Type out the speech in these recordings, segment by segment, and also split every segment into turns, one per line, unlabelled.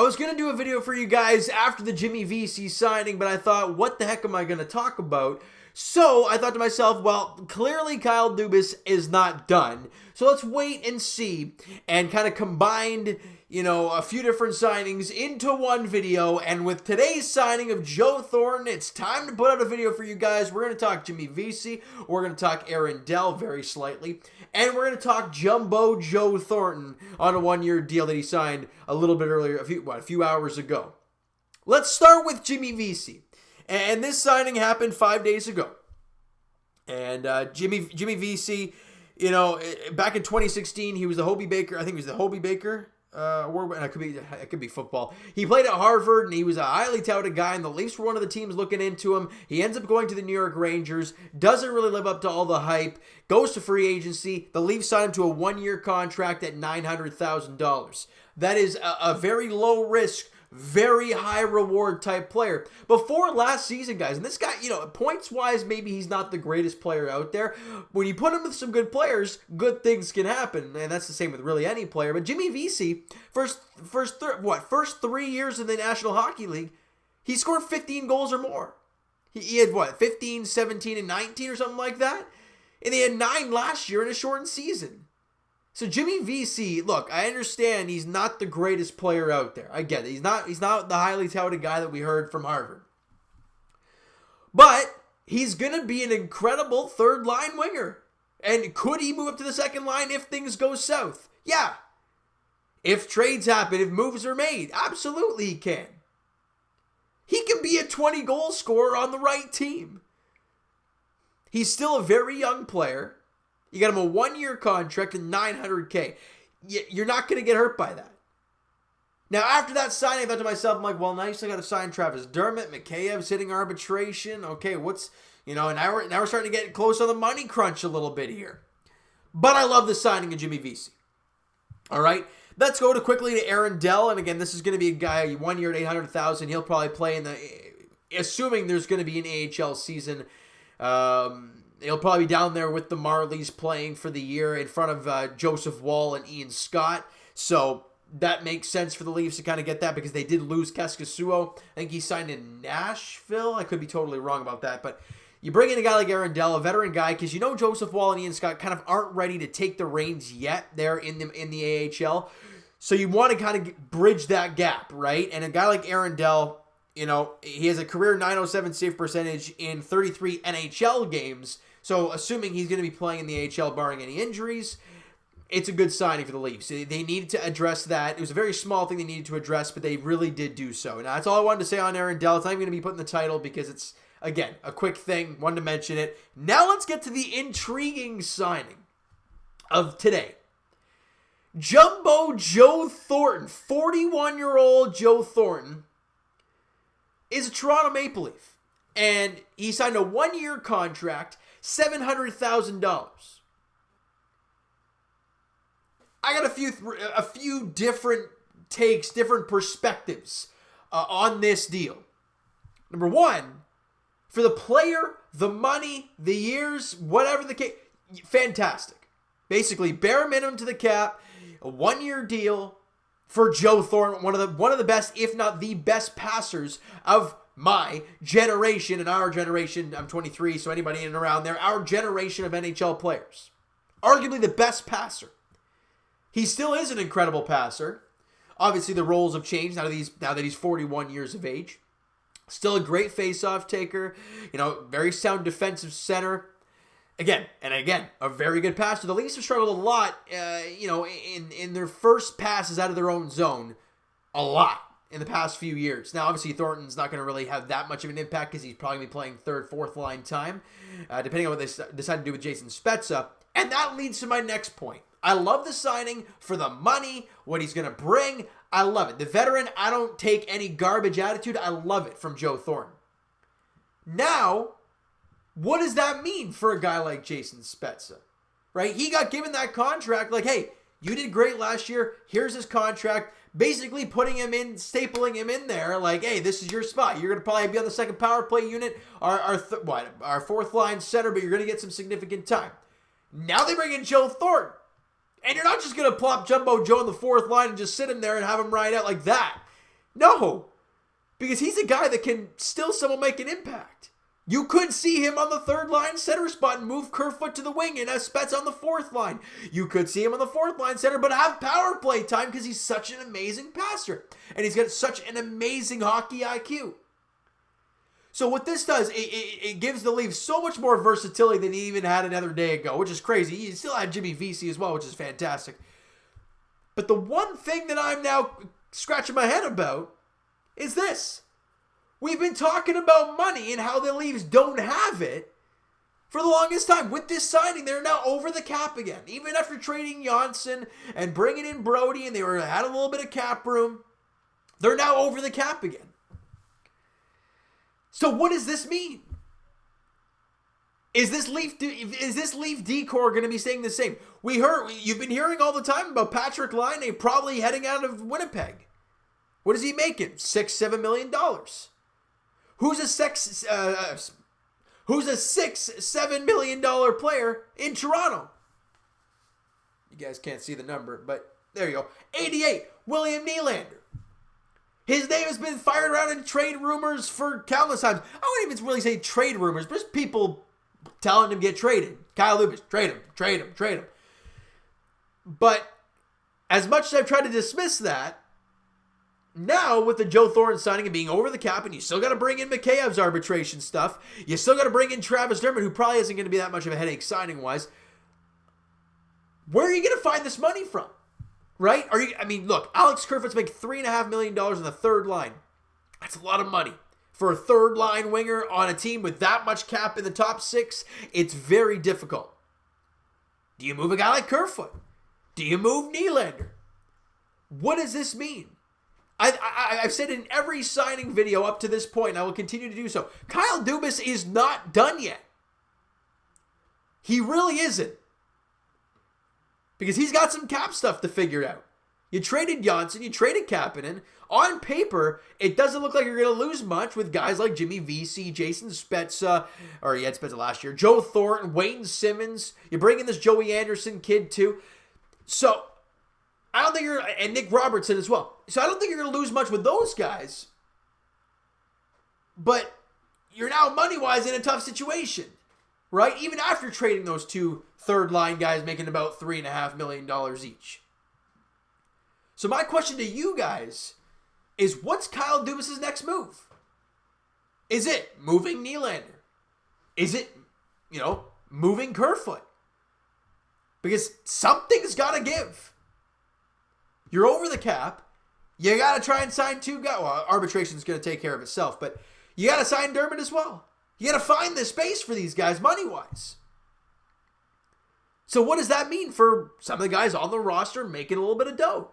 I was going to do a video for you guys after the Jimmy Vesey signing, but I thought, what the heck am I going to talk about? So I thought to myself, well, clearly Kyle Dubas is not done. So let's wait and see, and kind of combined, a few different signings into one video. And with today's signing of Joe Thornton, it's time to put out a video for you guys. We're going to talk Jimmy Vesey. We're going to talk Dell very slightly. And we're going to talk Jumbo Joe Thornton on a one-year deal that he signed a little bit earlier, a few hours ago. Let's start with Jimmy Vesey. And this signing happened 5 days ago. And Jimmy Vesey, back in 2016, he was the Hobie Baker. I think he was the Hobie Baker award. And it could be football. He played at Harvard, and he was a highly touted guy. And the Leafs were one of the teams looking into him. He ends up going to the New York Rangers. Doesn't really live up to all the hype. Goes to free agency. The Leafs signed him to a one-year contract at $900,000. That is a very low risk, very high reward type player. Before last season, guys, and this guy, points wise, maybe he's not the greatest player out there. When you put him with some good players, good things can happen, and that's the same with really any player. But Jimmy Vesey, first 3 years in the National Hockey League, he scored 15 goals or more. He had 15, 17, and 19 or something like that, and he had 9 last year in a shortened season. So Jimmy Vesey, look, I understand he's not the greatest player out there. I get it. He's not the highly touted guy that we heard from Harvard. But he's going to be an incredible third line winger. And could he move up to the second line if things go south? Yeah. If trades happen, if moves are made, absolutely he can. He can be a 20-goal scorer on the right team. He's still a very young player. You got him a one-year contract and $900K. You're not going to get hurt by that. Now, after that signing, I thought to myself, I'm like, well, nice. I got to sign Travis Dermott. Mikheyev's hitting arbitration. Okay, now we're starting to get close on the money crunch a little bit here. But I love the signing of Jimmy Vesey. All right, let's go quickly to Dell. And again, this is going to be a guy, 1 year at $800,000. He'll probably play assuming there's going to be an AHL season. He'll probably be down there with the Marlies playing for the year in front of Joseph Wall and Ian Scott. So that makes sense for the Leafs to kind of get that because they did lose Keskasuo. I think he signed in Nashville. I could be totally wrong about that. But you bring in a guy like Dell, a veteran guy, because Joseph Wall and Ian Scott kind of aren't ready to take the reins yet there in the AHL. So you want to kind of bridge that gap, right? And a guy like Dell, he has a career .907 save percentage in 33 NHL games. So assuming he's going to be playing in the AHL barring any injuries, it's a good signing for the Leafs. They needed to address that. It was a very small thing they needed to address, but they really did do so. Now, that's all I wanted to say on Dell. It's not even going to be put in the title because it's, again, a quick thing. Wanted to mention it. Now let's get to the intriguing signing of today. Jumbo Joe Thornton, 41-year-old Joe Thornton, is a Toronto Maple Leaf. And he signed a one-year contract, $700,000. I got a few different takes, different perspectives on this deal. Number one, for the player, the money, the years, whatever the case, fantastic. Basically, bare minimum to the cap, a one-year deal for Joe Thornton, one of the best, if not the best passers of my generation and our generation. I'm 23, so anybody in and around there, our generation of NHL players. Arguably the best passer. He still is an incredible passer. Obviously, the roles have changed now that he's 41 years of age. Still a great face-off taker. Very sound defensive center. Again, a very good passer. The Leafs have struggled a lot, in their first passes out of their own zone. A lot. In the past few years. Now, obviously, Thornton's not going to really have that much of an impact because he's probably going to be playing third, fourth line time, depending on what they decide to do with Jason Spezza. And that leads to my next point. I love the signing for the money, what he's going to bring. I love it. The veteran, I don't take any garbage attitude. I love it from Joe Thornton. Now, what does that mean for a guy like Jason Spezza? Right? He got given that contract like, hey, you did great last year. Here's his contract. Basically putting him in, stapling him in there like, hey, this is your spot. You're going to probably be on the second power play unit, our fourth line center, but you're going to get some significant time. Now they bring in Joe Thornton. And you're not just going to plop Jumbo Joe in the fourth line and just sit him there and have him ride out like that. No, because he's a guy that can still somewhat make an impact. You could see him on the third line center spot and move Kerfoot to the wing and have Spets on the fourth line. You could see him on the fourth line center but have power play time because he's such an amazing passer. And he's got such an amazing hockey IQ. So what this does, it gives the Leafs so much more versatility than he even had another day ago, which is crazy. He still had Jimmy Vesey as well, which is fantastic. But the one thing that I'm now scratching my head about is this. We've been talking about money and how the Leafs don't have it for the longest time. With this signing, they're now over the cap again. Even after trading Johnsson and bringing in Brody, and they had a little bit of cap room, they're now over the cap again. So what does this mean? Is this Leaf decor going to be staying the same? You've been hearing all the time about Patrick Laine probably heading out of Winnipeg. What is he making? $6-7 million. Who's a $6-7 million player in Toronto? You guys can't see the number, but there you go. 88, William Nylander. His name has been fired around in trade rumors for countless times. I wouldn't even really say trade rumors, but just people telling him to get traded. Kyle Dubas, trade him. But as much as I've tried to dismiss that, now, with the Joe Thornton signing and being over the cap, and you still got to bring in Mikheyev's arbitration stuff, you still got to bring in Travis Dermott, who probably isn't going to be that much of a headache signing-wise. Where are you going to find this money from? Right? Look, Alex Kerfoot's making $3.5 million in the third line. That's a lot of money. For a third-line winger on a team with that much cap in the top six, it's very difficult. Do you move a guy like Kerfoot? Do you move Nylander? What does this mean? I've said in every signing video up to this point, and I will continue to do so, Kyle Dubas is not done yet. He really isn't. Because he's got some cap stuff to figure out. You traded Johnsson, you traded Kapanen. On paper, it doesn't look like you're going to lose much with guys like Jimmy Vesey, Jason Spezza, or he had Spezza last year, Joe Thornton, Wayne Simmons. You bring in this Joey Anderson kid too. So, I don't think and Nick Robertson as well. So I don't think you're going to lose much with those guys. But you're now money-wise in a tough situation, right? Even after trading those two third-line guys making about $3.5 million each. So my question to you guys is, what's Kyle Dubas' next move? Is it moving Nylander? Is it, moving Kerfoot? Because something's got to give. You're over the cap. You got to try and sign two guys. Well, arbitration's going to take care of itself, but you got to sign Dermott as well. You got to find the space for these guys money-wise. So what does that mean for some of the guys on the roster making a little bit of dough?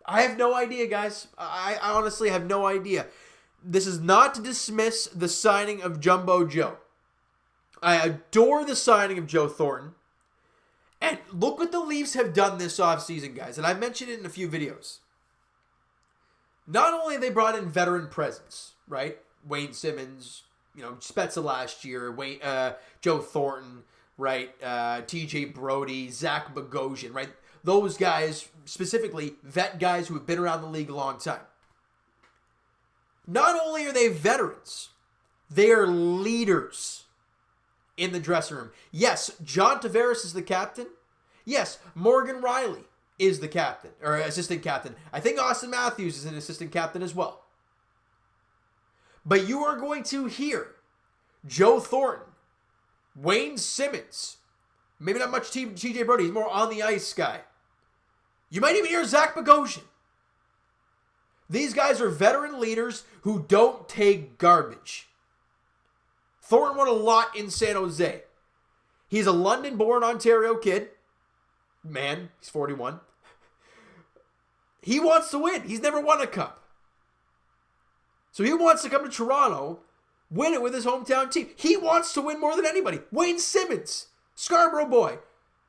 I have no idea, guys. I honestly have no idea. This is not to dismiss the signing of Jumbo Joe. I adore the signing of Joe Thornton. And look what the Leafs have done this offseason, guys. And I've mentioned it in a few videos. Not only have they brought in veteran presence, right? Wayne Simmons, Spezza last year, Joe Thornton, right? TJ Brody, Zach Bogosian, right? Those guys, specifically, vet guys who have been around the league a long time. Not only are they veterans, they are leaders in the dressing room. Yes, John Tavares is the captain. Yes, Morgan Riley is the captain, or assistant captain. I think Austin Matthews is an assistant captain as well. But you are going to hear Joe Thornton, Wayne Simmons, maybe not much TJ Brody, he's more on the ice guy. You might even hear Zach Bogosian. These guys are veteran leaders who don't take garbage. Thornton won a lot in San Jose. He's a London-born Ontario kid. Man, he's 41. He wants to win. He's never won a cup. So he wants to come to Toronto, win it with his hometown team. He wants to win more than anybody. Wayne Simmons, Scarborough boy.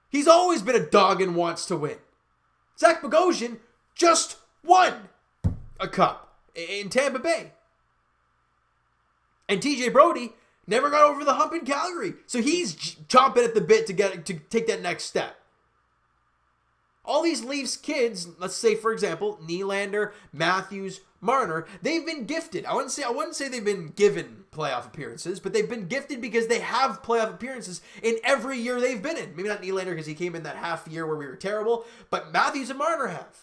He's always been a dog and wants to win. Zach Bogosian just won a cup in Tampa Bay. And TJ Brody never got over the hump in Calgary. So he's chomping at the bit to take that next step. All these Leafs kids, let's say, for example, Nylander, Matthews, Marner, they've been gifted. I wouldn't say they've been given playoff appearances, but they've been gifted because they have playoff appearances in every year they've been in. Maybe not Nylander because he came in that half year where we were terrible, but Matthews and Marner have.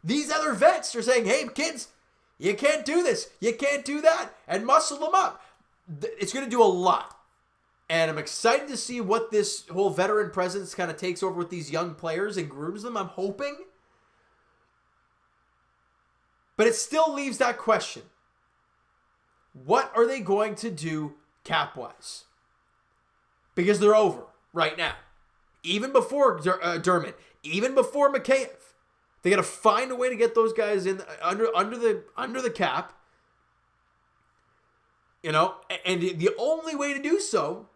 These other vets are saying, hey, kids, you can't do this, you can't do that, and muscle them up. It's going to do a lot. And I'm excited to see what this whole veteran presence kind of takes over with these young players and grooms them, I'm hoping. But it still leaves that question. What are they going to do cap-wise? Because they're over right now. Even before Dermott, even before Mikheyev. They got to find a way to get those guys in under the cap. You know, and the only way to do so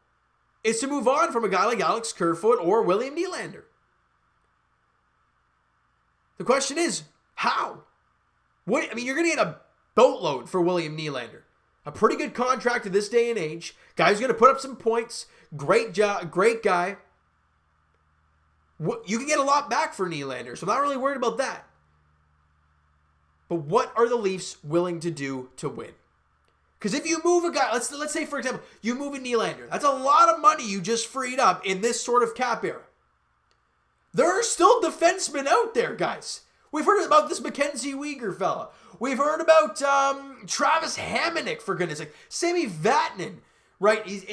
is to move on from a guy like Alex Kerfoot or William Nylander. The question is, how? You're going to get a boatload for William Nylander. A pretty good contract in this day and age. Guy's going to put up some points. Great job, great guy. You can get a lot back for Nylander, so I'm not really worried about that. But what are the Leafs willing to do to win? Because if you move a guy, let's say, for example, you move a Nylander. That's a lot of money you just freed up in this sort of cap era. There are still defensemen out there, guys. We've heard about this Mackenzie Weegar fella. We've heard about Travis Hamonic, for goodness sake. Sami Vatanen, right? He's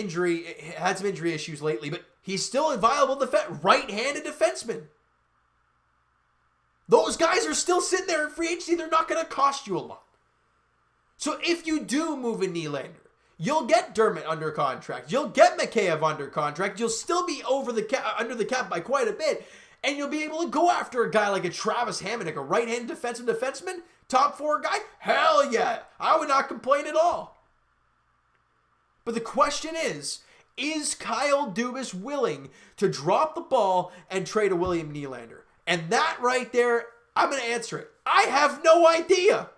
had some injury issues lately, but he's still a viable right-handed defenseman. Those guys are still sitting there in free agency. They're not going to cost you a lot. So if you do move a Nylander, you'll get Dermott under contract. You'll get Mikheyev under contract. You'll still be under the cap by quite a bit. And you'll be able to go after a guy like a Travis Hamonic, a right-handed defenseman, top four guy. Hell yeah. I would not complain at all. But the question is Kyle Dubas willing to drop the ball and trade a William Nylander? And that right there, I'm going to answer it. I have no idea.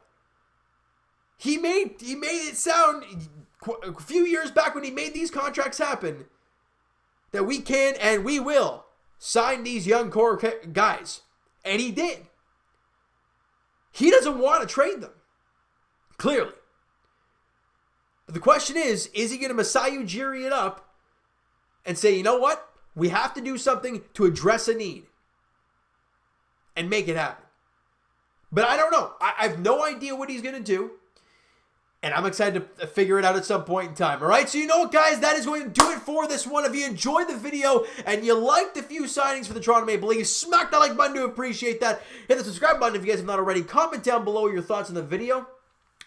He made it sound a few years back when he made these contracts happen that we can and we will sign these young core guys. And he did. He doesn't want to trade them. Clearly. But the question is he going to Masai Ujiri it up and say, you know what? We have to do something to address a need and make it happen. But I don't know. I have no idea what he's going to do. And I'm excited to figure it out at some point in time. All right, so you know what, guys? That is going to do it for this one. If you enjoyed the video and you liked a few signings for the Toronto Maple Leafs, smack that like button to appreciate that. Hit the subscribe button if you guys have not already. Comment down below your thoughts on the video.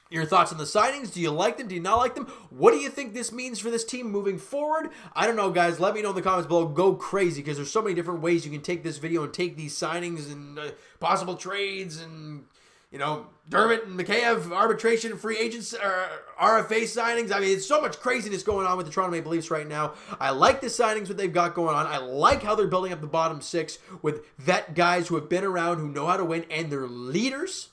Your thoughts on the signings. Do you like them? Do you not like them? What do you think this means for this team moving forward? I don't know, guys. Let me know in the comments below. Go crazy, because there's so many different ways you can take this video and take these signings and possible trades and, you know, Dermott and Mikheyev, arbitration, free agents, RFA signings. I mean, it's so much craziness going on with the Toronto Maple Leafs right now. I like the signings, what they've got going on. I like how they're building up the bottom six with vet guys who have been around, who know how to win, and they're leaders.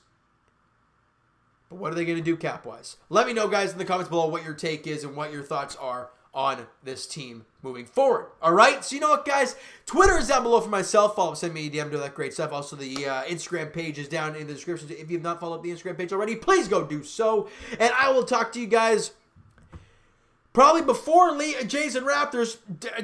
But what are they going to do cap-wise? Let me know, guys, in the comments below what your take is and what your thoughts are on this team moving forward. All right? So you know what, guys? Twitter is down below for myself. Follow, send me a DM, do that great stuff. Also, the Instagram page is down in the description. If you have not followed the Instagram page already, please go do so. And I will talk to you guys probably before Jays and Raptors.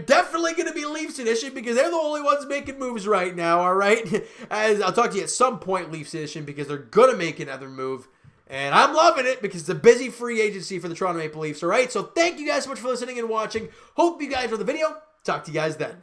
Definitely going to be Leafs edition, because they're the only ones making moves right now, all right? As I'll talk to you at some point, Leafs edition, because they're going to make another move. And I'm loving it because it's a busy free agency for the Toronto Maple Leafs, all right? So thank you guys so much for listening and watching. Hope you guys enjoyed the video. Talk to you guys then.